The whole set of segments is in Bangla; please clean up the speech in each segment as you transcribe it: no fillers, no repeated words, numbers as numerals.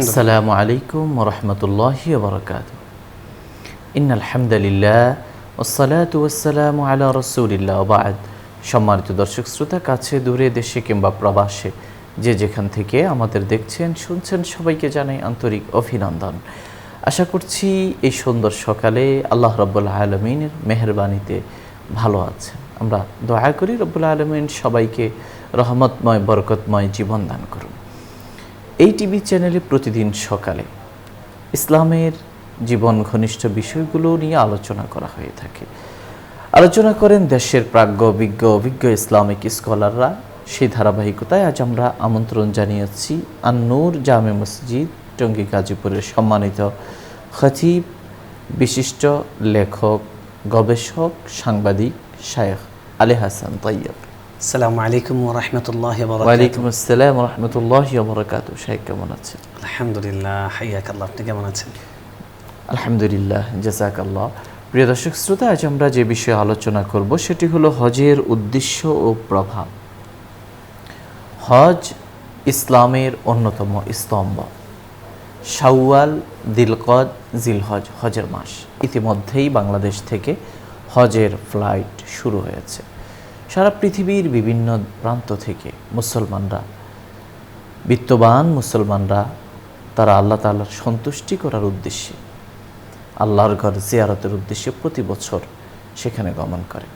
আসসালামু আলাইকুম ওয়া রাহমাতুল্লাহি ওয়া বারাকাতুহু। ইন্নাল হামদালিল্লাহ ওয়াসসালাতু ওয়াসসালামু আলা রাসূলিল্লাহ ওয়া বা'দ। সম্মানিত দর্শক শ্রোতা, কাছে দূরে, দেশে কিংবা প্রবাসে যে যেখান থেকে আমাদের দেখছেন শুনছেন, সবাইকে জানাই আন্তরিক অভিনন্দন। আশা করছি এই সুন্দর সকালে আল্লাহ রাব্বুল আলামিনের মেহেরবানিতে ভালো আছেন। আমরা দোয়া করি রব্বুল আলামিন সবাইকে রহমতময় বরকতময় জীবন দান করুন। এই টিভি চ্যানেলে প্রতিদিন সকালে ইসলামের জীবন ঘনিষ্ঠ বিষয়গুলো নিয়ে আলোচনা করা হয়ে থাকে। আলোচনা করেন দেশের প্রাজ্ঞ অভিজ্ঞ ইসলামিক স্কলাররা। সেই ধারাবাহিকতায় আজ আমরা আমন্ত্রণ জানিয়েছি আন-নূর জামে মসজিদ টঙ্গী গাজীপুরের সম্মানিত খতিব, বিশিষ্ট লেখক, গবেষক, সাংবাদিক শায়েখ আলী হাসান তাইয়্যিব। আসসালামু আলাইকুম ওয়া রাহমাতুল্লাহি ওয়া বারাকাতুহু। ওয়া আলাইকুম আসসালাম ওয়া রাহমাতুল্লাহি ওয়া বারাকাতুহু। শায়েখ কেমন আছেন? আলহামদুলিল্লাহ, হাইয়াকাল্লাহ। আপনি কেমন আছেন? আলহামদুলিল্লাহ, জাযাকাল্লাহ। প্রিয় দর্শক শ্রোতা, আজ আমরা যে বিষয়ে আলোচনা করব সেটি হলো হজের উদ্দেশ্য ও প্রভাব। হজ ইসলামের অন্যতম স্তম্ভ। শাওয়াল, দিলকদ, জিলহজ হজের মাস। ইতিমধ্যেই বাংলাদেশ থেকে হজের ফ্লাইট শুরু হয়েছে। সারা পৃথিবীর বিভিন্ন প্রান্ত থেকে মুসলমানরা, বিত্তবান মুসলমানরা, তারা আল্লাহ তাআলার সন্তুষ্টি করার উদ্দেশ্যে, আল্লাহর ঘর জিয়ারতের উদ্দেশ্যে প্রতি বছর সেখানে গমন করে।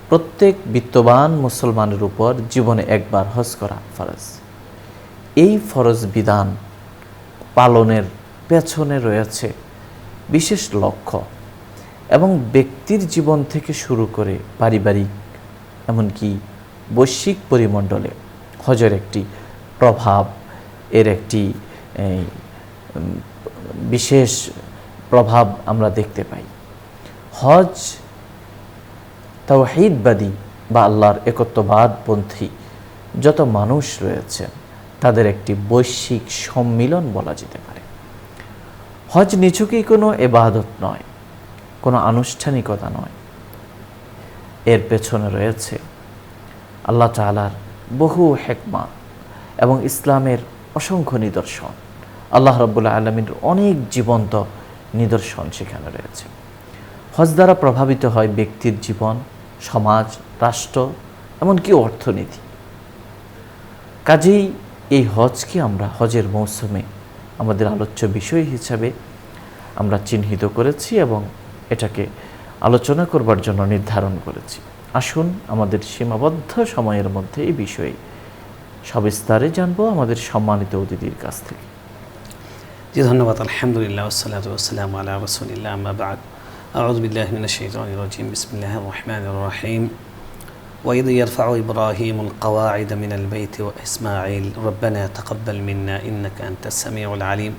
প্রত্যেক বিত্তবান মুসলমানের উপর জীবনে একবার হজ করা ফরজ। এই ফরজ বিধান পালনের পেছনে রয়েছে বিশেষ লক্ষ্য এবং ব্যক্তির জীবন থেকে শুরু করে পারিবারিক এমনকি বৈশ্বিক পরিমণ্ডলে হজের একটি প্রভাব, এর একটি বিশেষ প্রভাব আমরা দেখতে পাই। হজ তাওহীদবাদী বা আল্লাহর একত্ববাদপন্থী যত মানুষ রয়েছেন তাদের একটি বৈশ্বিক সম্মিলন বলা যেতে পারে। হজ নিছকই কোনো ইবাদত নয়, কোনো আনুষ্ঠানিকতা নয়। এর পেছনে রয়েছে আল্লাহ তাআলার বহু হিকমা এবং ইসলামের অসংখ্য নিদর্শন। আল্লাহ রাব্বুল আলামিনের অনেক জীবন্ত নিদর্শন সেখানে রয়েছে। হজ দ্বারা প্রভাবিত হয় ব্যক্তির জীবন, সমাজ, রাষ্ট্র, এমনকি অর্থনীতি। কাজেই এই হজকে আমরা হজের মৌসুমে আমাদের আলোচ্য বিষয় হিসাবে আমরা চিহ্নিত করেছি এবং এটাকে আলোচনা করবার জন্য নির্ধারণ করেছি। আসুন আমাদের সীমাবদ্ধ সময়ের মধ্যে এই বিষয়ে সবিস্তারে জানবো আমাদের সম্মানিত অতিথির কাছ থেকে। জি, ধন্যবাদ। আলহামদুলিল্লাহ ওয়াসসালাতু ওয়াসসালামু আলা রাসূলিল্লাহ, আম্মা বা'দ। আউযু বিল্লাহি মিনাশ শাইতানির রাজীম। বিসমিল্লাহির রাহমানির রাহিম। وإذ يرفع إبراهيم القواعد من البيت وإسماعيل ربنا تقبل منا إنك أنت السميع العليم।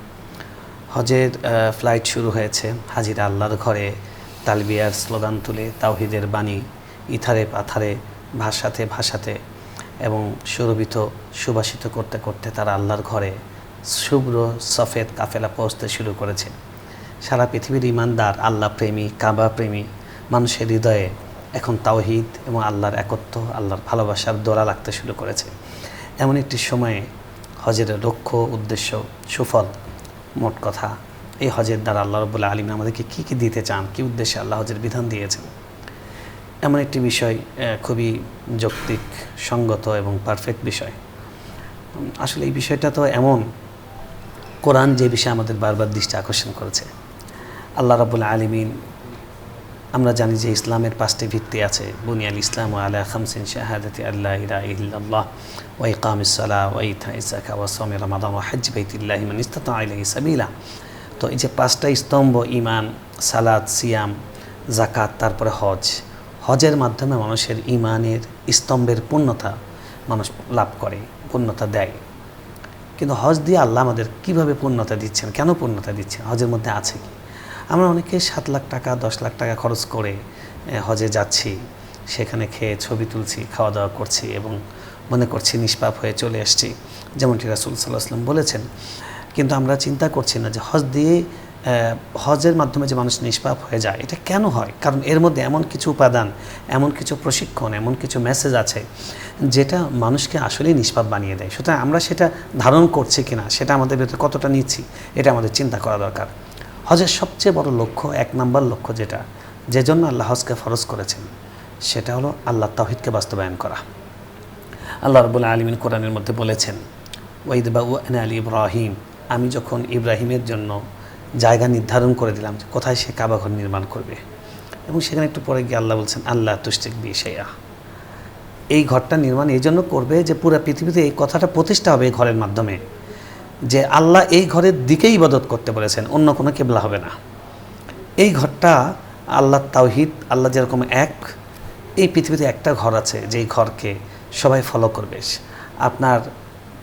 হজের ফ্লাইট শুরু হয়েছে। হাজিরা আল্লাহর ঘরে তালবিয়ার স্লোগান তুলে তাওহীদের বাণী ইথারে পাথারে ভাষাতে এবং সুবাসিত করতে করতে তারা আল্লাহর ঘরে শুভ্র সফেদ কাফেলা পৌঁছতে শুরু করেছে। সারা পৃথিবীর ইমানদার, আল্লাহ প্রেমী, কাবা প্রেমী মানুষের হৃদয়ে এখন তাওহীদ এবং আল্লাহর একত্ব, আল্লাহর ভালোবাসার দোলা লাগতে শুরু করেছে। এমন একটি সময়ে হজের লক্ষ্য, উদ্দেশ্য, সুফল, মোট কথা এই হজের দ্বারা আল্লাহ রাব্বুল আলামিন আমাদেরকে কী কী দিতে চান, কী উদ্দেশ্যে আল্লাহ হজের বিধান দিয়েছেন, এমন একটি বিষয় খুবই যৌক্তিক, সঙ্গত এবং পারফেক্ট বিষয়। আসলে এই বিষয়টা তো এমন, কোরআন যে বিষয়ে আমাদের বারবার দৃষ্টি আকর্ষণ করেছে। আল্লাহ রাব্বুল আলামিন, আমরা জানি যে ইসলামের 5টি ভিত্তি আছে। বুনিয়াল ইসলামু আলা খামসিন শাহাদাতি আল্লা ইলাহা ইল্লাল্লাহ ওয়া ইকামিস সালাহ ওয়া ইতাইজ যাকাত ওয়া সাওমি রমাদান ওয়া হজ্জ বাইতিল্লাহি মান ইসতাতা ইলাইহি সাবিলা। তো এই যে 5টা স্তম্ভ, ঈমান, সালাত, সিয়াম, যাকাত, তারপরে হজ। হজের মাধ্যমে মানুষের ঈমানের স্তম্ভের পূর্ণতা মানুষ লাভ করে, পূর্ণতা দেয়। কিন্তু হজ দিয়ে আল্লাহ আমাদের কীভাবে পূর্ণতা দিচ্ছেন, কেন পূর্ণতা দিচ্ছেন, হজের মধ্যে আছে কি? আমরা অনেকে 7 লাখ টাকা 10 লাখ টাকা খরচ করে হজে যাচ্ছি, সেখানে খেয়ে ছবি তুলছি, খাওয়া দাওয়া করছি এবং মনে করছি নিষ্পাপ হয়ে চলে আসছি, যেমনটি রাসূল সাল্লাল্লাহু আলাইহি ওয়াসাল্লাম বলেছেন। কিন্তু আমরা চিন্তা করছি না যে হজ দিয়ে হজের মাধ্যমে যে মানুষ নিষ্পাপ হয়ে যায়, এটা কেন হয়? কারণ এর মধ্যে এমন কিছু উপাদান, এমন কিছু প্রশিক্ষণ, এমন কিছু মেসেজ আছে যেটা মানুষকে আসলেই নিষ্পাপ বানিয়ে দেয়। সুতরাং আমরা সেটা ধারণ করছি কিনা, সেটা আমাদের ভেতরে কতটা নিচ্ছি, এটা আমাদের চিন্তা করা দরকার। হজের সবচেয়ে বড় লক্ষ্য, 1 নম্বর লক্ষ্য যেটা, যে জন্য আল্লাহ হজকে ফরজ করেছেন, সেটা হলো আল্লাহ তাওহীদকে বাস্তবায়ন করা। আল্লাহ রাব্বুল আলামিন কোরআনের মধ্যে বলেছেন, ওয়াইদ বাওয়া'না আলী ইব্রাহিম, আমি যখন ইব্রাহিমের জন্য জায়গা নির্ধারণ করে দিলাম যে কোথায় সে কাবা ঘর নির্মাণ করবে, এবং সেখানে একটু পরে গিয়ে আল্লাহ বলছেন, আল্লাহ তুশরিক বি শাইআ, এই ঘরটা নির্মাণ এই জন্য করবে যে পুরো পৃথিবীতে এই কথাটা প্রতিষ্ঠা হবে এই ঘরের মাধ্যমে, যে আল্লাহ এই ঘরের দিকেই ইবাদত করতে বলেছেন, অন্য কোনো কিবলা হবে না। এই ঘরটা আল্লাহ তাওহীদ, আল্লাহ যেরকম এক, এই পৃথিবীতে একটা ঘর আছে যেই ঘরকে সবাই ফলো করবে। আপনার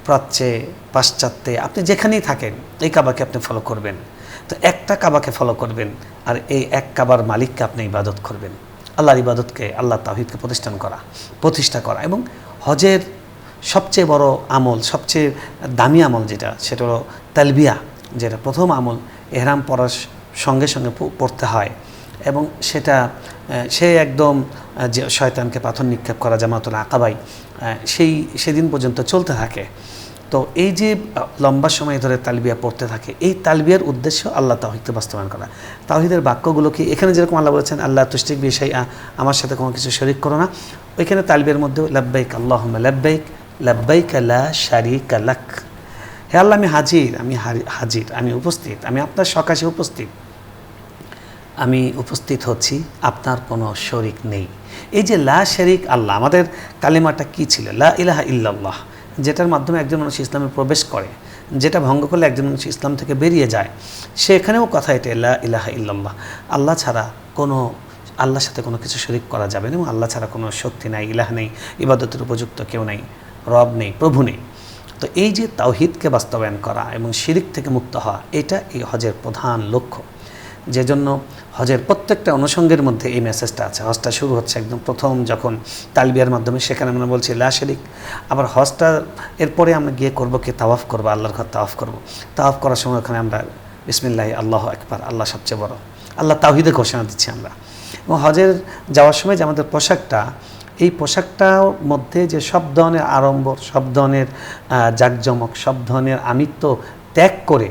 প্রাচ্যে, পাশ্চাত্যে, আপনি যেখানেই থাকেন এই কাবাকে আপনি ফলো করবেন। তো একটা কাবাকে ফলো করবেন, আর এই এক কাবার মালিককে আপনি ইবাদত করবেন। আল্লাহর ইবাদতকে, আল্লাহ তাওহীদকে প্রতিষ্ঠা করা। এবং হজের সবচেয়ে বড় আমল, সবচেয়ে দামি আমল যেটা, সেটা হলো তালবিয়া, যেটা প্রথম আমল, ইহরাম পরার সঙ্গে সঙ্গে পড়তে হয়। এবং সেটা সে একদম যে শয়তানকে পাথর নিক্ষেপ করা জামাতুল আকাবাই, সেদিন পর্যন্ত চলতে থাকে। তো এই যে লম্বা সময় ধরে তালবিয়া পড়তে থাকে, এই তালবিয়ার উদ্দেশ্য আল্লাহ তাওহীদকে বাস্তবায়ন করা। তাওহীদের বাক্যগুলোকে এখানে যেরকম আল্লাহ বলেছেন, আল্লাহ তুশরিক বি শাইআ, আমার সাথে কোনো কিছু শরীক করো না, ওইখানে তালবিয়ার মধ্যেও লাব্বাইক আল্লাহুম্মা লাব্বাইক, লাব্বাইক লা শারীকা লাক, হে আল্লাহ আমি হাজির, আমি উপস্থিত, আমি আপনার সকাশে উপস্থিত, আমি উপস্থিত হচ্ছি, আপনার কোনো শরীক নেই। এই যে লা শারীক আল্লাহ, আমাদের কালিমাটা কি ছিল? লা ইলাহা ইল্লাল্লাহ, যেটার মাধ্যমে একজন মানুষ ইসলামে প্রবেশ করে, যেটা ভঙ্গ করলে একজন মানুষ ইসলাম থেকে বেরিয়ে যায়। সেখানেও কথা এটা, লা ইলাহা ইল্লাল্লাহ, আল্লাহ ছাড়া আল্লাহর সাথে কোনো কিছু শরীক করা যাবে না, এবং আল্লাহ ছাড়া কোনো শক্তি নাই, ইলাহ নেই, ইবাদতের উপযুক্ত কেউ নেই, রব নেই, প্রভু নেই। তো এই যে তাওহীদকে বাস্তবায়ন করা এবং শিরিক থেকে মুক্ত হওয়া, এটা এই হজের প্রধান লক্ষ্য। যে জন্য হজের প্রত্যেকটা অনুষঙ্গের মধ্যে এই মেসেজটা আছে। হজটা শুরু হচ্ছে একদম প্রথম যখন তালবিয়ার মাধ্যমে, সেখানে আমরা বলছি লা শারীক। আবার হজটা এরপরে আমরা গিয়ে করবো কি, তাওয়াফ করবো, আল্লাহর ঘর তাওয়াফ করবো। তাওয়াফ করার সময় ওখানে আমরা বিসমিল্লাহি আল্লাহু আকবার, আল্লাহ সবচেয়ে বড়, আল্লাহ তাওহীদের ঘোষণা দিচ্ছি আমরা। এবং হজের যাওয়ার সময় যে আমাদের পোশাকটা, এই পোশাকটার মধ্যে যে সব ধরনের আড়ম্বর, সব ধরনের জাঁকজমক, সব ধরনের আমিত্ব ত্যাগ করে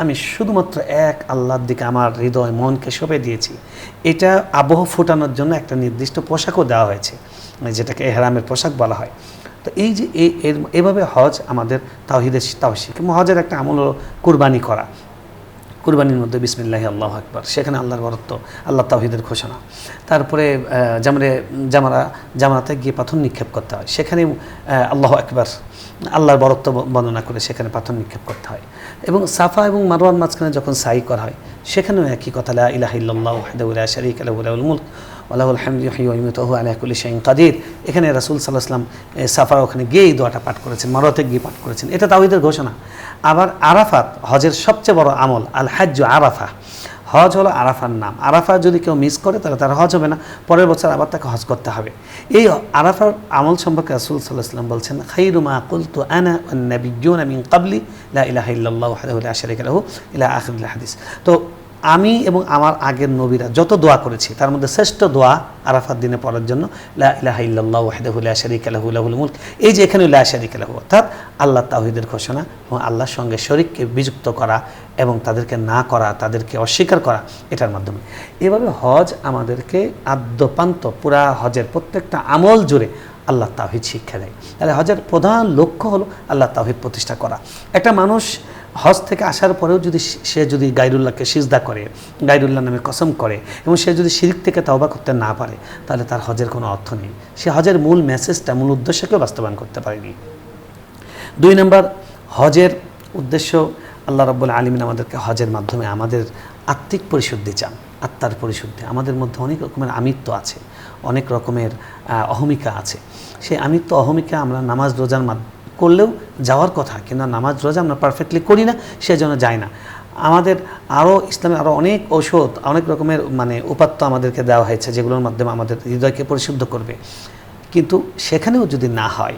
আমি শুধুমাত্র এক আল্লাহর দিকে আমার হৃদয় মনকে সঁপে দিয়েছি, এটা আবহ ফোটানোর জন্য একটা নির্দিষ্ট পোশাকও দেওয়া হয়েছে, যেটাকে ইহরামের পোশাক বলা হয়। তো এই যে এভাবে হজ আমাদের তাওহীদের তাওশীক। হজের একটা আমল হলো কুরবানি করা। কুরবানির মধ্যে বিসমিল্লাহি আল্লাহু আকবার, সেখানে আল্লাহর বরত্ব, আল্লাহ তাওহীদের ঘোষণা। তারপরে জামরাতে গিয়ে পাথর নিক্ষেপ করতে হয়, সেখানে আল্লাহু আকবার, আল্লাহর বরত্ব বর্ণনা করে সেখানে পাথর নিক্ষেপ করতে হয়। এবং সাফা এবং মারওয়ার মাঝখানে যখন সাই করা হয়, সেখানেও একই কথা, লা ইলাহা ইল্লাল্লাহু ওয়াহদাহু লা শারীকা লাহু লাহুল মুলক ওয়া লাহুল হামদু ইউহয়ি ওয়া ইউমীতু ওয়া হুয়া আলা কুল্লি শাইইন কাদির। এখানে রাসূল সাল্লাল্লাহু আলাইহি ওয়াসাল্লাম সাফার ওখানে গিয়ে এই দোয়াটা পাঠ করেছেন, মারওয়াতে গিয়ে পাঠ করেছেন, এটা তাওহীদের ঘোষণা। আবার আরাফাত, হজের সবচেয়ে বড় আমল, আল হাজ্জু আরাফা, হজ হলো আরাফার নাম। আরাফা যদি কেউ মিস করে তাহলে তার হজ হবে না, পরের বছর আবার তাকে হজ করতে হবে। এই আরাফার আমল সম্পর্কে রাসূল সাল্লাল্লাহু আলাইহি ওয়াসাল্লাম বলছেন, খায়রু মা কুলতু আনা ওয়ান নাবিয়্যুনা মিন ক্বাবলি লা ইলাহা ইল্লাল্লাহু ওয়াহদাহু লা শারীকা লাহু ইলা আখিরিল হাদিস। তো আমি এবং আমার আগের নবীরা যত দোয়া করেছি, তার মধ্যে শ্রেষ্ঠ দোয়া আরাফার দিনে পড়ার জন্য লা ইলাহা ইল্লাল্লাহু ওয়াহদাহু লা শারীকা লাহু লাহুল মুলক। এই যে এখানে লা শারীকা লাহু, অর্থাৎ আল্লাহ তাওহীদের ঘোষণা এবং আল্লাহর সঙ্গে শরীককে বিযুক্ত করা এবং তাদেরকে না করা, তাদেরকে অস্বীকার করা, এটার মাধ্যমে। এভাবে হজ আমাদেরকে আদ্যপান্ত পুরা হজের প্রত্যেকটা আমল জুড়ে আল্লাহ তাওহীদ শিক্ষা দেয়। তাহলে হজের প্রধান লক্ষ্য হলো আল্লাহ তাওহীদ প্রতিষ্ঠা করা। একটা মানুষ হজ থেকে আসার পরেও সে যদি গায়রুল্লাহকে সিজদা করে, গায়রুল্লাহ নামে কসম করে, এবং সে যদি শিরক থেকে তওবা করতে না পারে, তাহলে তার হজের কোনো অর্থ নেই। সে হজের মূল মেসেজটা, মূল উদ্দেশ্যকেও বাস্তবায়ন করতে পারেনি। 2 নম্বর, হজের উদ্দেশ্য, আল্লাহ রাব্বুল আলামিন আমাদেরকে হজের মাধ্যমে আমাদের আত্মিক পরিশুদ্ধি চান, আত্মার পরিশুদ্ধি। আমাদের মধ্যে অনেক রকমের আমিত্ব আছে, অনেক রকমের অহমিকা আছে। সেই আমিত্ব অহমিকা আমরা নামাজ রোজার করলেও যাওয়ার কথা, কিন্তু নামাজ রোজা আমরা পারফেক্টলি করি না, সেজন্য যায় না। আমাদের ইসলামে আরও অনেক ঔষধ, অনেক রকমের উপাত্ত আমাদেরকে দেওয়া হয়েছে, যেগুলোর মাধ্যমে আমাদের হৃদয়কে পরিশুদ্ধ করবে। কিন্তু সেখানেও যদি না হয়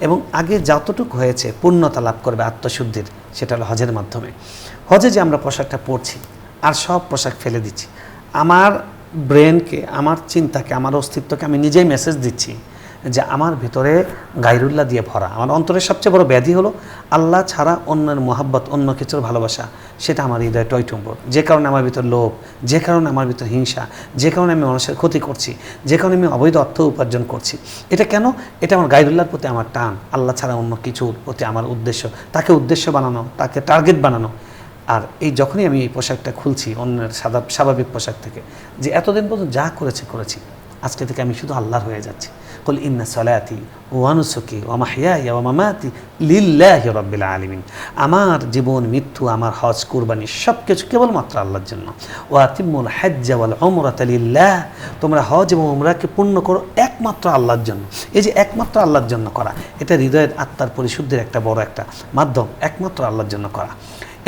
এবং আগে যতটুকু হয়েছে পূর্ণতা লাভ করবে আত্মশুদ্ধির, সেটা হলো হজের মাধ্যমে। হজে যে আমরা পোশাকটা পরছি, আর সব পোশাক ফেলে দিচ্ছি। আমার ব্রেনকে, আমার চিন্তাকে, আমার অস্তিত্বকে আমি নিজেই মেসেজ দিচ্ছি যে আমার ভিতরে গায়রুল্লাহ দিয়ে ভরা। আমার অন্তরের সবচেয়ে বড় ব্যাধি হলো আল্লাহ ছাড়া অন্যের মোহাব্বত, অন্য কিছুর ভালোবাসা, সেটা আমার হৃদয়ে টইটুম্বর। যে কারণে আমার ভিতর লোভ, যে কারণে আমার ভিতর হিংসা, যে কারণে আমি মানুষের ক্ষতি করছি, যে কারণে আমি অবৈধ অর্থ উপার্জন করছি। এটা কেন? এটা আমার গায়রুল্লাহর প্রতি আমার টান, আল্লাহ ছাড়া অন্য কিছুর প্রতি আমার উদ্দেশ্য, তাকে উদ্দেশ্য বানানো, তাকে টার্গেট বানানো। আর এই যখনই আমি এই পোশাকটা খুলছি অন্যের স্বাভাবিক পোশাক থেকে, যে এতদিন পর্যন্ত যা করেছি, আজকে থেকে আমি শুধু আল্লাহর হয়ে যাচ্ছি। কুল ইন্না সলাতি ওয়া নুসুকি ওয়া মাহইয়ায়া ওয়া মামাতি লিল্লাহি রাব্বিল আলামিন। আমার জীবন, মৃত্যু, আমার হজ, কুরবানি সব কিছু কেবলমাত্র আল্লাহর জন্য। ওয়া আতিমুল হজ্জ ওয়াল উমরাতা লিল্লাহ। তোমরা হজ এবং উমরাকে পূর্ণ করো একমাত্র আল্লাহর জন্য। এই যে একমাত্র আল্লাহর জন্য করা, এটা হৃদয়ের আত্মার পরিশুদ্ধির একটা বড় একটা মাধ্যম, একমাত্র আল্লাহর জন্য করা।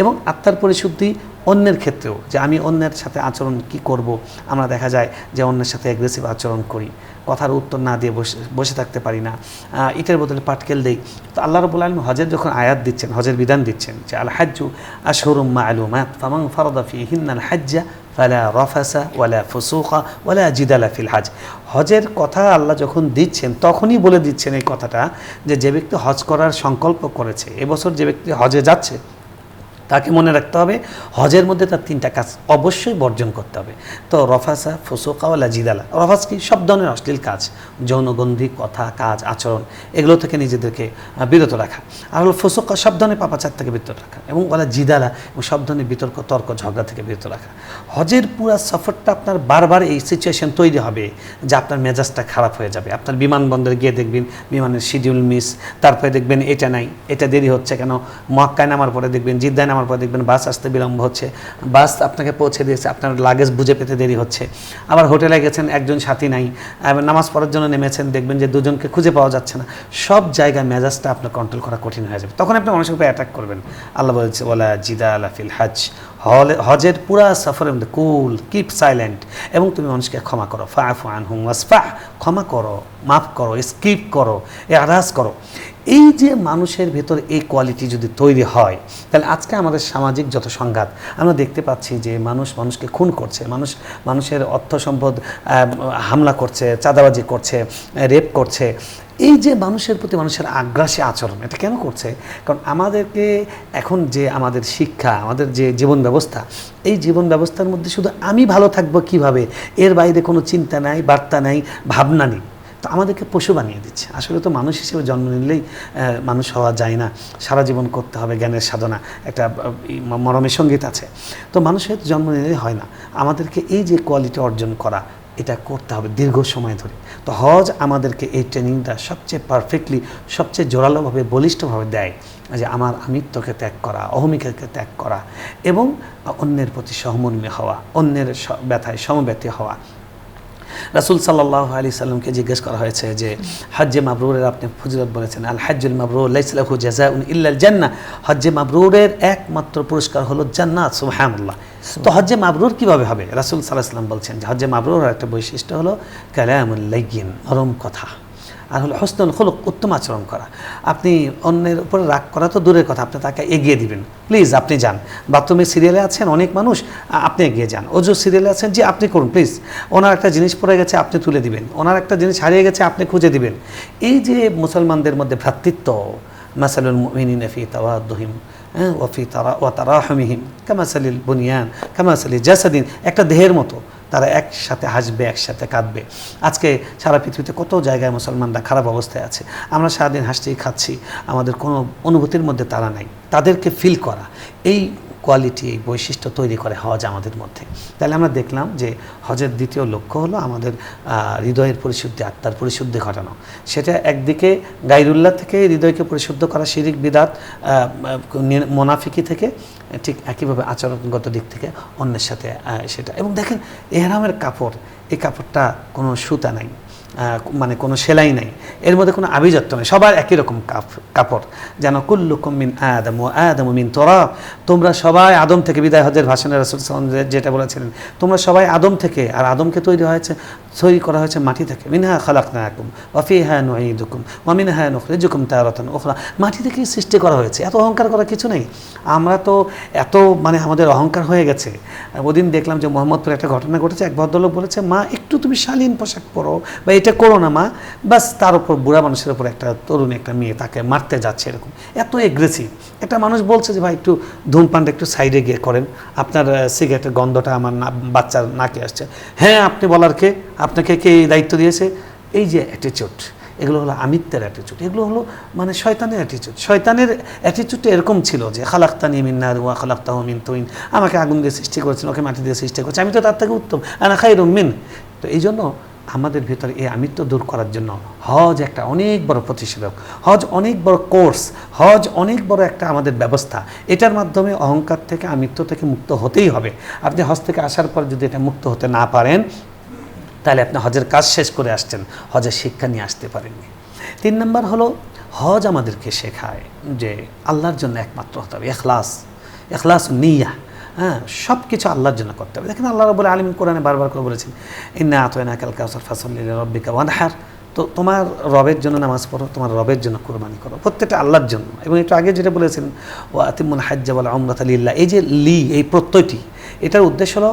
এবং আত্মার পরিশুদ্ধি অন্যের ক্ষেত্রেও, যে আমি অন্যের সাথে আচরণ কি করব। আমরা দেখা যায় যে অন্যের সাথে অ্যাগ্রেসিভ আচরণ করি, কথার উত্তর না দিয়ে বসে থাকতে পারি না, ইটের বদলে পাটকেল দেই। তো আল্লাহ রাব্বুল আলামিন হজের যখন আয়াত দিচ্ছেন, হজের বিধান দিচ্ছেন যে আল হাজ্জু আশহুরুম মা'লুমাত ফামান ফারাদা ফীহিন্নাল হাজ্জা ফালা রাফাসা ওয়ালা ফুসুকা ওয়ালা জিদালা ফিল হজ। হজের কথা আল্লাহ যখন দিচ্ছেন তখনই বলে দিচ্ছেন এই কথাটা, যে ব্যক্তি হজ করার সংকল্প করেছে, এবছর যে ব্যক্তি হজে যাচ্ছে, তাকে মনে রাখতে হবে হজের মধ্যে তার 3টা কাজ অবশ্যই বর্জন করতে হবে। তো রফাসা, ফুসুকা ওয়ালা জিদালা। রফাস কি? সব ধরনের অশ্লীল কাজ, যৌনগন্ধি কথা, কাজ, আচরণ, এগুলো থেকে নিজেদেরকে বিরত রাখা। আর হলো ফুসুকা, সব ধরনের পাপাচার থেকে বিরত রাখা। এবং ওয়ালা জিদালা, এবং সব ধরনের বিতর্ক, তর্ক, ঝগড়া থেকে বিরত রাখা। হজের পুরা সফরটা আপনার বারবার এই সিচুয়েশন তৈরি হবে যে আপনার মেজাজটা খারাপ হয়ে যাবে। আপনার বিমানবন্দরে গিয়ে দেখবেন বিমানের শিডিউল মিস, তারপরে দেখবেন এটা নাই, এটা দেরি হচ্ছে কেন, মক্কায় নামার পরে দেখবেন, জিদ্দায় নামার পরে দেখবেন বাস আসতে বিলম্ব হচ্ছে, বাস আপনাকে পৌঁছে দিয়েছে, আপনার লাগেজ বুঝে পেতে দেরি হচ্ছে। আবার হোটেলে গেছেন, একজন সাথী নাই, নামাজ পড়ার জন্য নেমেছেন, দেখবেন যে দুজনকে খুঁজে পাওয়া যাচ্ছে না। সব জায়গায় মেজাজটা আপনার কন্ট্রোল করা কঠিন হয়ে যাবে। তখন আপনি মানুষের উপরে অ্যাটাক করবেন। আল্লাহ বলেছে ওয়ালা জিদালা ফিল হজ। হজের পুরা সফরের মধ্যে কুল, কিপ সাইলেন্ট, এবং তুমি মানুষকে ক্ষমা করো। ফাআফু আনহুম ওয়াসফাহ, ক্ষমা করো, মাফ করো, স্কিপ করো, এরাজ করো। এই যে মানুষের ভেতর এই কোয়ালিটি যদি তৈরি হয়, তাহলে আজকে আমাদের সামাজিক যত সংঘাত আমরা দেখতে পাচ্ছি যে মানুষ মানুষকে খুন করছে, মানুষের অর্থ সম্পদ হামলা করছে, চাঁদাবাজি করছে, রেপ করছে। এই যে মানুষের প্রতি মানুষের আগ্রাসী আচরণ, এটা কেন করছে? কারণ আমাদেরকে এখন যে আমাদের শিক্ষা, আমাদের যে জীবন ব্যবস্থা, এই জীবন ব্যবস্থার মধ্যে শুধু আমি ভালো থাকবো কিভাবে, এর বাইরে কোনো চিন্তা নাই, বার্তা নাই, ভাবনা নেই। তো আমাদেরকে পশু বানিয়ে দিচ্ছে। আসলে তো মানুষ হিসেবে জন্ম নিলেই মানুষ হওয়া যায় না, সারা জীবন করতে হবে জ্ঞানের সাধনা, একটা মরমের সঙ্গীত আছে। তো মানুষের জন্ম নিলেই হয় না, আমাদেরকে এই যে কোয়ালিটি অর্জন করা, এটা করতে হবে দীর্ঘ সময় ধরে। তো হজ আমাদেরকে এই ট্রেনিংটা সবচেয়ে পারফেক্টলি, সবচেয়ে জোরালোভাবে, বলিষ্ঠভাবে দেয় যে আমার আমিত্বকে ত্যাগ করা, অহমিকাকে ত্যাগ করা, এবং অন্যের প্রতি সহমর্মী হওয়া, অন্যের ব্যথায় সমব্যথী হওয়া। রাসূল সাল্লাল্লাহু আলাইহি সাল্লামকে জিজ্ঞেস করা হয়েছে যে হজ্জে মাবরুরের আপনি ফজিলত বলেছেন, আল হজ্জুল মাবরুর লাইসা লাহু জাযাউন ইল্লাল জান্নাহ। হজ্জে মাবরুরের একমাত্র পুরস্কার হলো জান্নাত। সুবহানাল্লাহ। তো হজ্জে মাবরুর কিভাবে হবে? রাসূল সাল্লাল্লাহু আলাইহি সাল্লাম বলছেন যে হজ্জে মাবরুরের একটা বৈশিষ্ট্য হলো কালামুল লাইয়িন, নরম কথা, আর হলো হুসনুল খুলুক, উত্তম আচরণ করা। আপনি অন্যের উপরে রাগ করা তো দূরের কথা, আপনি তাকে এগিয়ে দিবেন, প্লিজ আপনি যান। বাথরুমের সিরিয়ালে আছেন অনেক মানুষ, আপনি এগিয়ে যান। অজু সিরিয়ালে আছেন, জি আপনি করুন প্লিজ। ওনার একটা জিনিস পড়ে গেছে, আপনি তুলে দিবেন। ওনার একটা জিনিস হারিয়ে গেছে, আপনি খুঁজে দিবেন। এই যে মুসলমানদের মধ্যে ভ্রাতৃত্ব, মাসালুল মুমিনিনা ফি তাওয়াদ্দুহিম ওয়া তারাহুমিহিম কামাসালিল বুনিয়ান কামাসালি জাসাদিন, একটা দেহের মতো তারা একসাথে হাসবে, একসাথে কাঁদবে। আজকে সারা পৃথিবীতে কত জায়গায় মুসলমানরা খারাপ অবস্থায় আছে, আমরা সারাদিন হাসতেই খাচ্ছি, আমাদের কোনো অনুভূতির মধ্যে তারা নাই। তাদেরকে ফিল করা, এই কোয়ালিটি, এই বৈশিষ্ট্য তৈরি করে হজ আমাদের মধ্যে। তাহলে আমরা দেখলাম যে হজের দ্বিতীয় লক্ষ্য হলো আমাদের হৃদয়ের পরিশুদ্ধি, আত্মার পরিশুদ্ধি ঘটানো। সেটা একদিকে গায়রুল্লাহ থেকে হৃদয়কে পরিশুদ্ধ করা, শিরিক, বিদাত, মুনাফিকি থেকে, ঠিক একইভাবে আচরণগত দিক থেকে অন্যের সাথে সেটা। এবং দেখেন ইহরামের কাপড়, এই কাপড়টা কোনো সুতা নাই, মানে কোনো সেলাই নাই, এর মধ্যে কোনো আভিজাত্য নেই, সবার একই রকম কাপড়। যেন কুল্লুকুম মিন আদম ওয়া আদমু মিন তুরাব, তোমরা সবাই আদম থেকে, বিদায় হজের ভাষণে রাসূল সাল্লাল্লাহু আলাইহি ওয়াসাল্লাম যেটা বলেছিলেন, তোমরা সবাই আদম থেকে, আর আদমকে তৈরি হয়েছে তৈরি করা হয়েছে মাটি থেকে, মিনহা খালাকনাকুম ওয়া ফিহা নুঈদুকুম ওয়া মিনহা নুখরিজুকুম তারাতান উখরা। মাটি থেকেই সৃষ্টি করা হয়েছে, এত অহংকার করার কিছু নেই। আমরা তো এত মানে আমাদের অহংকার হয়ে গেছে। ওদিন দেখলাম যে মোহাম্মদপুরে একটা ঘটনা ঘটেছে, এক ভদ্রলোক বলেছে, মা একটু তুমি শালীন পোশাক পরো বা এটা করো না মা, বাস তার উপর বুড়া মানুষের উপর একটা তরুণ একটা মেয়ে তাকে মারতে যাচ্ছে, এরকম এত এগ্রেসিভ। একটা মানুষ বলছে যে ভাই একটু ধূমপানটা একটু সাইডে গিয়ে করেন, আপনার সিগারেটের গন্ধটা আমার বাচ্চার নাকে আসছে। হ্যাঁ, আপনি বলার কে? আপনাকে কে এই দায়িত্ব দিয়েছে? এই যে অ্যাটিচিউড, এগুলো হলো আমিত্বের অ্যাটিচিউড, এগুলো হলো মানে শয়তানের অ্যাটিচিউড। শয়তানের অ্যাটিচিউডটা এরকম ছিল যে খালাক্তানি মিন নার ওয়া খালাক্তাহু মিন তিন, আমাকে আগুন দিয়ে সৃষ্টি করেছেন, ওকে মাটি দিয়ে সৃষ্টি করেছেন, আমি তো তার থেকে উত্তম, আনা খায়রুম মিন। তো এই জন্য আমাদের ভিতরে এই আমিত্ব দূর করার জন্য হজ একটা অনেক বড় প্রতিষেধক, হজ অনেক বড় কোর্স, হজ অনেক বড় একটা আমাদের ব্যবস্থা। এটার মাধ্যমে অহংকার থেকে আমিত্ব থেকে মুক্ত হতেই হবে। আপনি হজ থেকে আসার পর যদি এটা মুক্ত হতে না পারেন, তাহলে আপনি হজের কাজ শেষ করে আসছেন, হজের শিক্ষা নিয়ে আসতে পারেননি। 3 নম্বর হলো হজ আমাদেরকে শেখায় যে আল্লাহর জন্য একমাত্র হতে হবে, এখলাস নিয়া। হ্যাঁ, সব কিছু আল্লাহর জন্য করতে হবে। দেখেন আল্লাহ রাব্বুল আলামিন কোরআনে বারবার করে বলেছেন, ইন্না আতাইনাকাল কাউসার ফাসাল্লি লিরাব্বিকা ওয়ানহার। তো তোমার রবের জন্য নামাজ পড়ো, তোমার রবের জন্য কোরবানি করো, প্রত্যেকটা আল্লাহর জন্য। এবং একটু আগে যেটা বলেছেন ওয়া আতিমুল হাজ্জা ওয়াল উমরাতা লিল্লাহ, এই যে এই প্রত্যয়টি, এটার উদ্দেশ্য হলো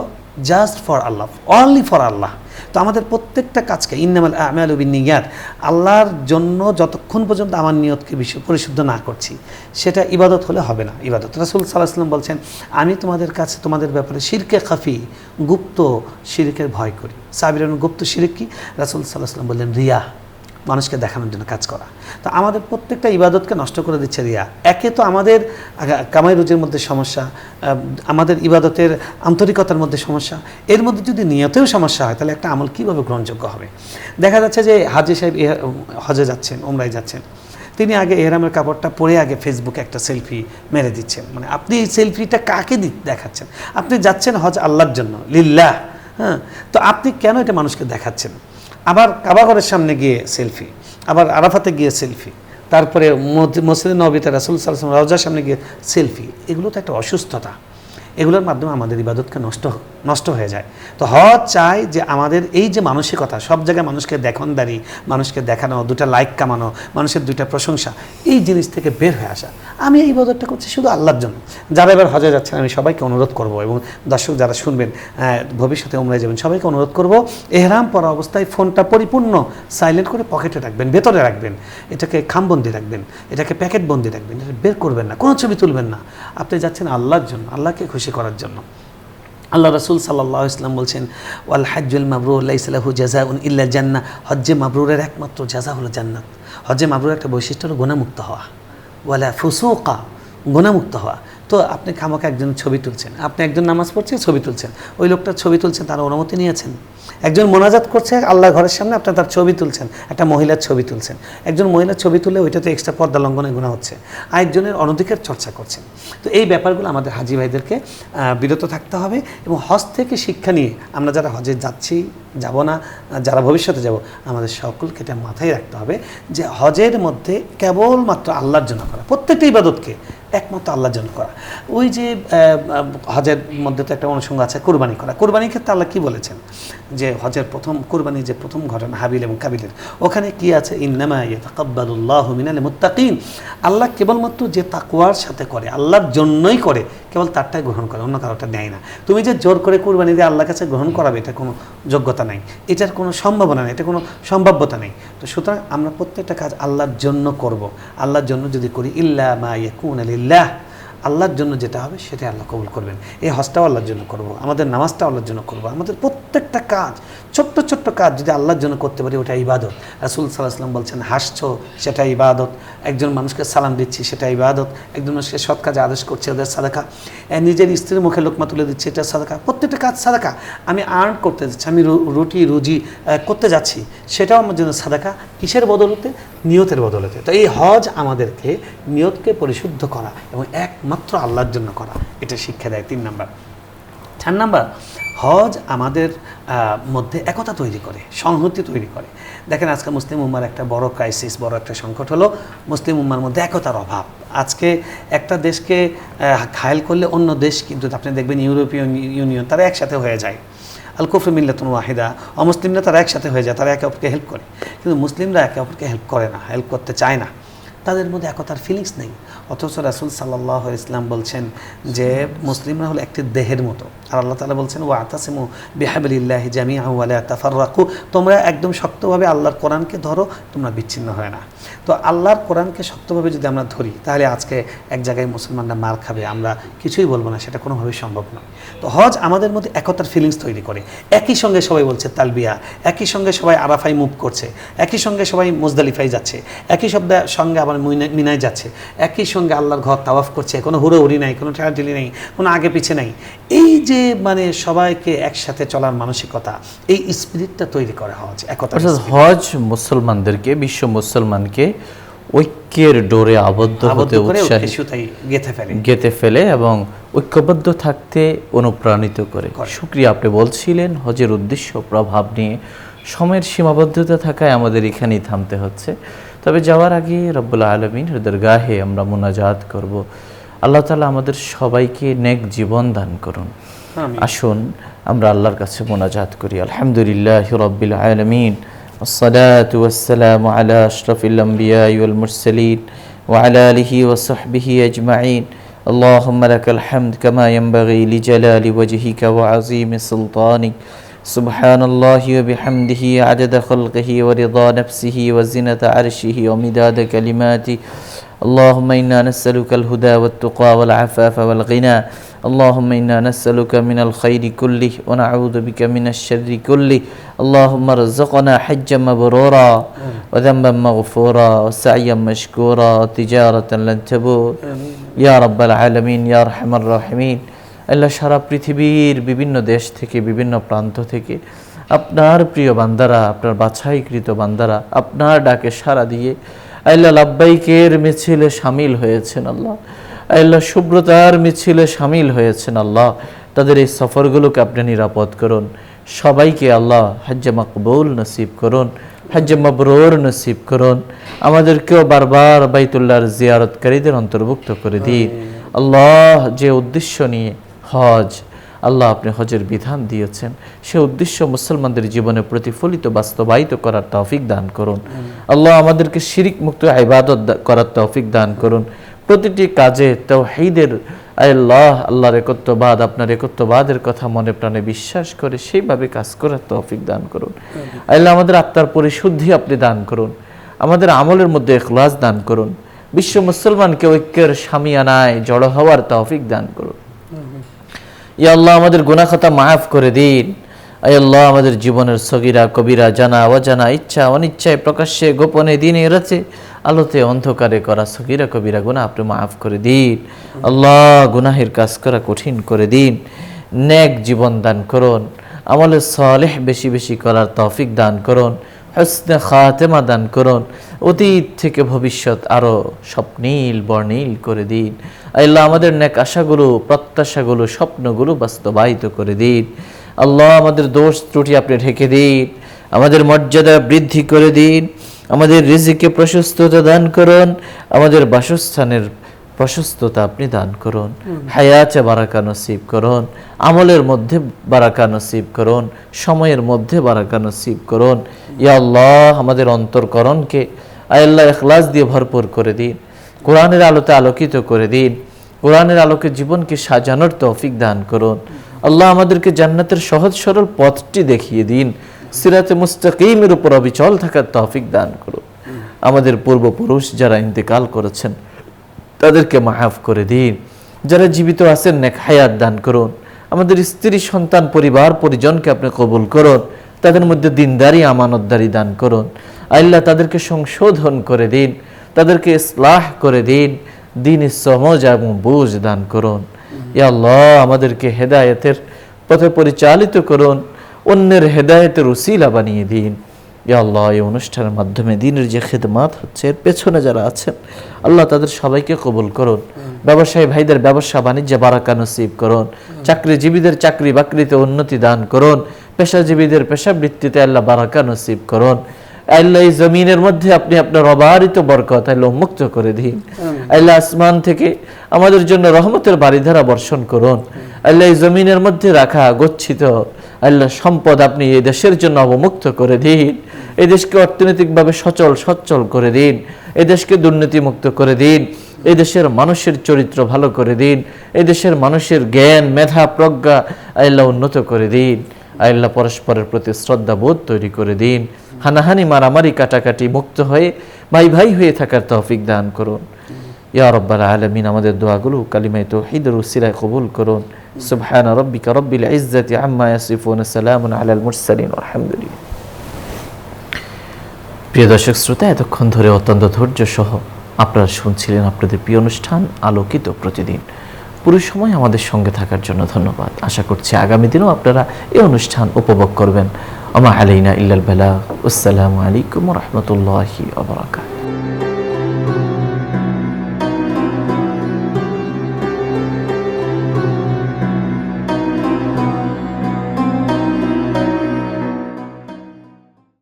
just for Allah, only for Allah. তো আমাদের প্রত্যেকটা কাজকে ইন্নামাল আ'মালু বিন্নিয়াত, আল্লাহর জন্য যতক্ষণ পর্যন্ত আমার নিয়তকে পরিশুদ্ধ না করছি, সেটা ইবাদত হলে হবে না। ইবাদত, রাসূল সাল্লাল্লাহু আলাইহি ওয়াসাল্লাম বলছেন, আমি তোমাদের কাছে তোমাদের ব্যাপারে শিরকে খাফি, গুপ্ত শিরকের ভয় করি। সাহাবীরা গুপ্ত শিরক কি? রাসূল সাল্লাল্লাহু আলাইহি ওয়াসাল্লাম বললেন রিয়া, মানুষকে দেখানোর জন্য কাজ করা। তো আমাদের প্রত্যেকটা ইবাদতকে নষ্ট করে দিচ্ছে রিয়া। একে তো আমাদের কামাই রুজির মধ্যে সমস্যা, আমাদের ইবাদতের আন্তরিকতার মধ্যে সমস্যা, এর মধ্যে যদি নিয়তেও সমস্যা হয়, তাহলে একটা আমল কীভাবে গ্রহণযোগ্য হবে? দেখা যাচ্ছে যে হাজী সাহেব হজে যাচ্ছেন, ওমরায় যাচ্ছেন, তিনি আগে এহরামের কাপড়টা পরে আগে ফেসবুকে একটা সেলফি মেরে দিচ্ছেন। মানে আপনি এই সেলফিটা কাকে দেখাচ্ছেন? আপনি যাচ্ছেন হজ আল্লাহর জন্য, লিল্লাহ। হ্যাঁ, তো আপনি কেন এটা মানুষকে দেখাচ্ছেন? আবার কাবাঘরের সামনে গিয়ে সেলফি, আবার আরাফাতে গিয়ে সেলফি, তারপরে মসজিদে নববীতে রাসূল সাল্লাল্লাহু আলাইহি ওয়াসাল্লাম রওজার সামনে গিয়ে সেলফি। এগুলো তো একটা অসুস্থতা, এগুলোর মাধ্যমে আমাদের ইবাদতকে নষ্ট হয়ে যায়। তো হজ চাই যে আমাদের এই যে মানসিকতা, সব জায়গায় মানুষকে দেখনদারি, মানুষকে দেখানো, 2টা লাইক কামানো, মানুষের 2টা প্রশংসা, এই জিনিস থেকে বের হয়ে আসা। আমি এই ইবাদতটা করছি শুধু আল্লাহর জন্য। যারা এবার হজে যাচ্ছেন, আমি সবাইকে অনুরোধ করব, এবং দর্শক যারা শুনবেন ভবিষ্যতে উমরায় যাবেন, সবাইকে অনুরোধ করব, এহরাম পরা অবস্থায় ফোনটা পরিপূর্ণ সাইলেন্ট করে পকেটে রাখবেন, ভেতরে রাখবেন, এটাকে খামবন্দি রাখবেন, এটাকে প্যাকেটবন্দি রাখবেন, এটা বের করবেন না, কোনো ছবি তুলবেন না। আপনি যাচ্ছেন আল্লাহর জন্য, আল্লাহকে খুশি করার জন্য। আল্লাহ রাসূল সাল্লাল্লাহু আলাইহি ওয়াসাল্লাম বলছেন, ওয়াল হাজ্জুল মাবরুর লাইসা লাহু জাযাউন ইল্লা জান্নাহ, হজ্জে মাবরুরের একমাত্র জাযা হলো জান্নাত। হজ্জে মাবরুরের একটা বৈশিষ্ট্য হলো গুনাহমুক্ত হওয়া, ওয়ালা ফুসুকা, গুনাহমুক্ত হওয়া। তো আপনি খামাকে একজন ছবি তুলছেন, আপনি একজন নামাজ পড়ছে ছবি তুলছেন, ওই লোকটার ছবি তুলছেন, তার অনুমতি নিয়েছেন। একজন মোনাজাত করছে আল্লাহ ঘরের সামনে, আপনি তার ছবি তুলছেন, একটা মহিলার ছবি তুলছেন। একজন মহিলার ছবি তুললে ওইটাতে এক্সট্রা পর্দা লঙ্ঘনের গুনাহ হচ্ছে, আরেকজনের অনধিকার চর্চা করছেন। তো এই ব্যাপারগুলো আমাদের হাজি ভাইদেরকে বিরত থাকতে হবে। এবং হজ থেকে শিক্ষা নিয়ে আমরা যারা হজে যাচ্ছি, যাব না, যারা ভবিষ্যতে যাব, আমাদের সকলকে এটা মাথায় রাখতে হবে যে হজের মধ্যে কেবলমাত্র আল্লাহর জন্য করা, প্রত্যেকটা ইবাদতকে একমাত্র আল্লাহর জন্য করা। ওই যে হজের মধ্যে তো একটা অনুষঙ্গ আছে কোরবানি করা। কোরবানির ক্ষেত্রে আল্লাহ কী বলেছেন? যে হজের প্রথম কোরবানির যে প্রথম ঘটনা হাবিল এবং কাবিলের, ওখানে কি আছে? ইন্নামা ইয়াতাকাব্বালুল্লাহু মিনাল মুত্তাকিন, আল্লাহ কেবলমাত্র যে তাকওয়ার সাথে করে, আল্লাহর জন্যই করে, কেবল তারটাই গ্রহণ করে, অন্য কারোটা নেয় না। তুমি যে জোর করে কোরবানি দিয়ে আল্লাহর কাছে গ্রহণ করাবে, এটা কোনো যোগ্যতা নাই, এটার কোনো সম্ভাবনা নেই, এটা কোনো সম্ভাব্যতা নেই। তো সুতরাং আমরা প্রত্যেকটা কাজ আল্লাহর জন্য করব। আল্লাহর জন্য যদি করি, ইল্লা মা ইয়াকুনা লিল্লাহ, আল্লাহর জন্য যেটা হবে সেটাই আল্লাহ কবুল করবেন। এই হজটাও আল্লাহর জন্য করব, আমাদের নামাজটাও আল্লাহর জন্য করব, আমাদের প্রত্যেকটা কাজ, ছোট্ট ছোট্ট কাজ যদি আল্লাহর জন্য করতে পারি, ওটা ইবাদত। রাসূল সাল্লাল্লাহু আলাইহি ওয়াসাল্লাম বলছেন, হাসছো সেটা ইবাদত, একজন মানুষকে সালাম দিচ্ছি সেটা ইবাদত, একজন মানুষকে সৎ কাজে আদেশ করছে ওদের সাদাকা, নিজের স্ত্রীর মুখে লোকমা তুলে দিচ্ছে এটা সাদাকা, প্রত্যেকটা কাজ সাদাকা। আমি আর্ন করতে যাচ্ছি, আমি রুজি করতে যাচ্ছি, সেটাও আমার জন্য সাদাকা। কিসের বদলতে? নিয়তের বদলতে। তো এই হজ আমাদেরকে নিয়তকে পরিশুদ্ধ করা এবং একমাত্র আল্লাহর জন্য করা, এটা শিক্ষা দেয়। 3 নাম্বার। 4 নাম্বার, হজ আমাদের মধ্যে একতা তৈরি করে, সংহতি তৈরি করে। দেখেন আজকে মুসলিম উম্মার একটা বড় ক্রাইসিস, বড় একটা সংকট হলো মুসলিম উম্মার মধ্যে একতার অভাব। আজকে একটা দেশকে ঘায়েল করলে অন্য দেশ, কিন্তু আপনি দেখবেন ইউরোপিয়ান ইউনিয়ন, তারা একসাথে হয়ে যায়। আল কুফরু মিল্লাতুন ওয়াহিদা, অমুসলিমরা তারা একসাথে হয়ে যায়, তারা একে অপরকে হেল্প করে, কিন্তু মুসলিমরা একে অপরকে হেল্প করে না, হেল্প করতে চায় না, তাদের মধ্যে একতার ফিলিংস নেই। অথচ রাসূল সাল্লাল্লাহু আলাইহি ওয়াসাল্লাম বলছেন যে মুসলিমরা হলো একটি দেহের মতো, আর আল্লাহ তাআলা বলছেন ওয়াতাসিমু বিহাবলিল্লাহি জামিআন ওয়া লা তাফাররাকু, তোমরা একদম শক্তভাবে আল্লাহর কোরআনকে ধরো, তোমরা বিচ্ছিন্ন হয় না। তো আল্লাহর কোরআনকে শক্তভাবে যদি আমরা ধরি, তাহলে আজকে এক জায়গায় মুসলমানরা মার খাবে, আমরা কিছুই বলবো না, সেটা কোনোভাবেই সম্ভব নয়। তো হজ আমাদের মধ্যে একতার ফিলিংস তৈরি করে, একই সঙ্গে সবাই বলছে তালবিয়া, একই সঙ্গে সবাই আরাফায় মুভ করছে, একই সঙ্গে সবাই মুজদালিফায় যাচ্ছে, একই সঙ্গে আবার মিনায় যাচ্ছে, একই সঙ্গে আল্লাহর ঘর তাওয়াফ করছে, কোনো হুড়োহুড়ি নাই, কোনো ঠেলাঠেলি নেই, কোনো আগে পিছে নাই। এই যে মানে সবাইকে একসাথে চলার মানসিকতা, এই স্পিরিটটা তৈরি করে হজ, একতা। হজ মুসলমানদেরকে, বিশ্ব মুসলমানকে ঐক্যের ডোরে আবদ্ধ হতে গেঁথে ফেলে এবং ঐক্যবদ্ধ থাকতে অনুপ্রাণিত করে। শুকরিয়া, আপনি বলছিলেন হজের উদ্দেশ্য প্রভাব নিয়ে। সময়ের সীমাবদ্ধতা থাকায় আমাদের এখানেই থামতে হচ্ছে। তবে যাওয়ার আগে রব্বুল আলামিনের দরগাহে আমরা মুনাজাত করব, আল্লাহ তাআলা আমাদের সবাইকে নেক জীবন দান করুন। আসুন আমরা আল্লাহর কাছে মুনাজাত করি। আলহামদুলিল্লাহি রাব্বিল আলামিন, والصلاة والسلام على أشرف الأنبياء والمرسلين وعلى آله وصحبه أجمعين. اللهم لك الحمد كما ينبغي لجلال وجهك وعظيم سلطانك. سبحان الله وبحمده عدد خلقه ورضا نفسه وزنة عرشه ومداد كلماته. اللهم إنا نسألك الهدى والتقى والعفاف والغنى. اللهم إنا نسألك من الخير كله ونعوذ بك من الشر كله. اللهم ارزقنا حجا مبرورا وذنبا مغفورا وسعيا مشكورا وتجارة لن تبور يا رب العالمين يا أرحم الراحمين. আল্লাহ, সারা পৃথিবীর বিভিন্ন দেশ থেকে, বিভিন্ন প্রান্ত থেকে আপনার প্রিয় বান্দারা, আপনার বাছাইকৃত বান্দারা আপনার ডাকে সাড়া দিয়ে আল্লাহ লাব্বাইকের মিছিলে শামিল হয়েছেন। আল্লাহ, আল্লাহ শুভ্রতার মিছিলে শামিল হয়েছেন। আল্লাহ, তাদের এই সফরগুলোকে আপনি নিরাপদ করুন। সবাইকে আল্লাহ হজ্জে মাকবুল নসিব করুন, হজ্জে মাবরুর নসিব করুন। আমাদেরকেও বারবার বাইতুল্লাহর জিয়ারতকারীদের অন্তর্ভুক্ত করে দিন। আল্লাহ, যে উদ্দেশ্য নিয়ে হজ, আল্লাহ আপনি হজের বিধান দিয়েছেন, সে উদ্দেশ্য মুসলমানদের জীবনে প্রতিফলিত বাস্তবায়িত করার তৌফিক দান করুন। আল্লাহ, আমাদেরকে শিরিক মুক্ত ইবাদত করার তৌফিক দান করুন। প্রতিটি কাজে তাওহীদের আল্লাহর একত্ববাদ, আপনার একত্ববাদের কথা মনে প্রাণে বিশ্বাস করে সেইভাবে কাজ করার তৌফিক দান করুন। আল্লাহ, আমাদের আত্মার পরিশুদ্ধি আপনি দান করুন, আমাদের আমলের মধ্যে ইখলাস দান করুন। বিশ্ব মুসলমানকে ঐক্যের শামিয়ানায় জড়ো হওয়ার তৌফিক দান করুন। ইয়া আল্লাহ, আমাদের গুনাহ খাতা মাফ করে দিন। আয় আল্লাহ, আমাদের জীবনের সগীরা কবিরা, জানা অজানা, ইচ্ছা অনিচ্ছায়, প্রকাশ্যে গোপনে, দিনে রাতে, আলোতে অন্ধকারে করা সগীরা কবিরা গুনাহ আপনি মাফ করে দিন। আল্লাহ, গুনাহের কাজ করা কঠিন করে দিন। নেক জীবন দান করুন, আমলে সালেহ বেশি বেশি করার তৌফিক দান করুন, হসনে খাতেমা দান করুন। অতীত থেকে ভবিষ্যৎ আরো স্বপ্নীল বর্ণিল করে দিন। আল্লাহ, আমাদের নেক আশাগুলো, প্রত্যাশাগুলো, স্বপ্নগুলো বাস্তবায়িত করে দিন। আল্লাহ, আমাদের দোষ ত্রুটি আপনি ঢেকে দিন, আমাদের মর্যাদা বৃদ্ধি করে দিন, আমাদের রিজিকে প্রশস্ততা দান করুন, আমাদের বাসস্থানের প্রশস্ততা আপনি দান করুন, হায়াতে বারাকা নসিব করুন, আমলের মধ্যে বারাকা নসিব করুন, সময়ের মধ্যে বারাকা নসিব করুন। ইয়া আল্লাহ, আমাদের অন্তরকরণকে আল্লাহ ইখলাস দিয়ে ভরপুর করে দিন, কোরআনের আলোতে আলোকিত করে দিন, কোরআনের আলোকে জীবনকে সাজানোর তৌফিক দান করুন। আল্লাহ, আমাদেরকে জান্নাতের সহজ সরল পথটি দেখিয়ে দিন, সিরাতে মুস্তাকিমের উপর অবিচল থাকার তৌফিক দান করুন। আমাদের পূর্বপুরুষ যারা ইন্তেকাল করেছেন তাদেরকে মাফ করে দিন, যারা জীবিত আছেন নেক হায়াত দান করুন। আমাদের স্ত্রী সন্তান পরিবার পরিজনকে আপনি কবুল করুন, তাদের মধ্যে দিনদারি আমানতদারি দান করুন। আল্লাহ, তাদেরকে সংশোধন করে দিন, তাদেরকে ইসলাহ করে দিন, দ্বীনের সমজ এবং বুঝ দান করুন। ইয়া আল্লাহ, আমাদেরকে হেদায়েতের পথে পরিচালিত করুন, অন্যের হেদায়েতের উসিলা বানিয়ে দিন। ইয়া আল্লাহ, এই অনুষ্ঠানের মাধ্যমে দ্বীনের যে খিদমাত হচ্ছে এর পেছনে যারা আছেন আল্লাহ তাদের সবাইকে কবুল করুন। ব্যবসায়ী ভাইদের ব্যবসা বাণিজ্যে বারাকা নসিব করুন, চাকরিজীবীদের চাকরি বাকরিতে উন্নতি দান করুন, পেশাজীবীদের পেশাবৃত্তিতে আল্লাহ বারাকা নসিব করুন। আল্লাহ, এই জমিনের মধ্যে আপনি আপনার অবারিত বরকত আল্লাহ মুক্ত করে দিন। আল্লাহ, আসমান থেকে আমাদের জন্য রহমতের বারিধারা বর্ষণ করুন। আল্লাহ, এই জমিনের মধ্যে রাখা গচ্ছিত আল্লাহ সম্পদ আপনি এই দেশের জন্য অবমুক্ত করে দিন, এই দেশকে অর্থনৈতিকভাবে সচ্ছল করে দিন, এই দেশকে দুর্নীতিমুক্ত করে দিন, এই দেশের মানুষের চরিত্র ভালো করে দিন, এই দেশের মানুষের জ্ঞান মেধা প্রজ্ঞা আল্লাহ উন্নত করে দিন, আল্লাহ পরস্পরের প্রতি শ্রদ্ধাবোধ তৈরি করে দিন, হানাহানি মারামারি কাটাকাটি মুক্ত হয়ে ভাই ভাই হয়ে থাকার তৌফিক দান করুন। ইয়া রাব্বাল আলামিন, আমাদের দোয়াগুলো কালিমায়ে তাওহীদের উসিলায় কবুল করুন। সুবহান রাব্বিকা রাব্বিল ইজ্জাতি আম্মা ইয়াসিফুন, সালামুন আলাল মুরসালিন, আলহামদুলিল্লাহ। প্রিয় দর্শক শ্রোতা, এতক্ষণ ধরে অত্যন্ত ধৈর্য সহ আপনারা শুনছিলেন আপনাদের প্রিয় অনুষ্ঠান আলোকিত প্রতিদিন। পুরো সময় আমাদের সঙ্গে থাকার জন্য ধন্যবাদ। আশা করছি আগামী দিনেও আপনারা এই অনুষ্ঠান উপভোগ করবেন। আমা আলাইনা ইল্লাল বালাগ। আসসালামু আলাইকুম ওয়া রাহমাতুল্লাহি ওয়া বারাকাতুহু।